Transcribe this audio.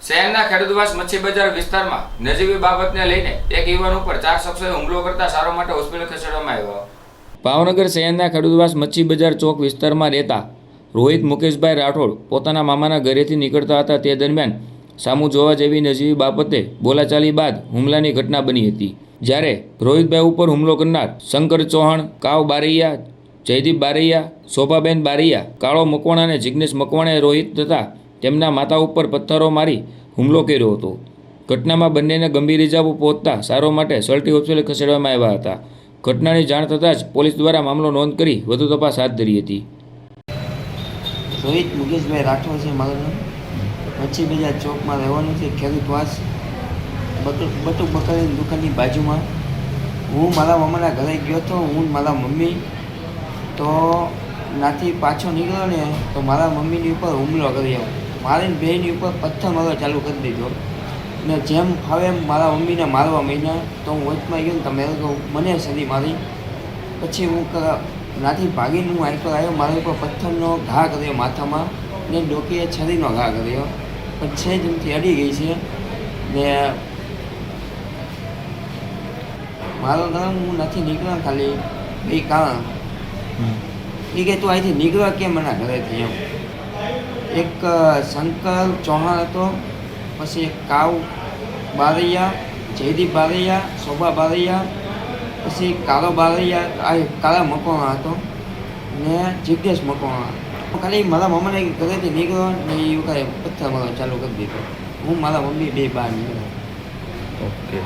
શહેરના ખેડૂતવાસ મચ્છી બજાર વિસ્તારમાં નજીવી બાબતને લઈને એક યુવાન ઉપર 4 શખ્સોએ હુમલો કરતા સારવાર માટે હોસ્પિટલ ખસેડવામાં આવ્યો। ભાવનગર શહેરના ખેડૂતવાસ મચ્છી બજાર ચોક વિસ્તારમાં રહેતા રોહિત મુકેશભાઈ રાઠોડ પોતાના મામાના ઘરેથી નીકળતા હતા। તે દરમિયાન સામુ જોવા જેવી નજીવી બાબતે બોલાચાલી બાદ હુમલાની ઘટના બની હતી, જ્યારે રોહિતભાઈ ઉપર હુમલો કરનાર શંકર ચૌહાણ, કાવ બારૈયા, જયદીપ બારૈયા, શોભાબેન બારૈયા, કાળો મકવાણા અને જિગ્નેશ મકવાણાએ રોહિત તથા તેમના માતા ઉપર પથ્થરો મારી હુમલો કર્યો હતો। ઘટનામાં બંનેને ગંભીર ઇજાઓ પહોંચતા સારવાર માટે સલટી હોસ્પિટલ ખસેડવામાં આવ્યા હતા। ઘટનાની જાણ થતાં જ પોલીસ દ્વારા મામલો નોંધ કરી વધુ તપાસ હાથ ધરી હતી। રોહિત મુકેશભાઈ રાઠોડ છે મારું નામ। મચ્છી બજાર ચોકમાં રહેવાનું છે। ખેડૂતવાસ બટુક બકરીની દુકાનની બાજુમાં હું મારા મામાના ઘરે ગયો હતો। હું મારા મમ્મી તો નાથી પાછો નીકળ્યો ને તો મારા મમ્મીની ઉપર હુમલો કર્યો। મારી બહેનની ઉપર પથ્થર મારવા ચાલુ કરી દીધો ને જેમ હવે મારા મમ્મીને મારવા માંડ્યા તો હું વચમાં ગયો ને તમે લોકો મને સદી મારી। પછી હું નાથી ભાગીને હું આઈ પર આવ્યો। મારા ઉપર પથ્થરનો ઘા કર્યો માથામાં ને ડોકીએ છરીનો ઘા કર્યો, પછી જેમથી અડી ગઈ છે ને મારો નામ હું નથી નીકળ્યો ખાલી એ કારણ એ કે તું અહીંથી નીકળવા કેમ એના ઘરેથી એમ। એક શંકર ચૌહાણ હતો, પછી એક કાવ બારૈયા, જયદીપ બારૈયા, શોભા બારૈયા, પછી કાળો બારૈયા, કાળા મકવાણા હતો ને જિગ્નેશ મકવાણા। ખાલી મારા મામાને ઘરેથી નીકળ્યો ને એ વખતે પથ્થર મારવા ચાલુ કરી દીધો। હું મારા મમ્મી બે બહાર નીકળ્યા। ઓકે।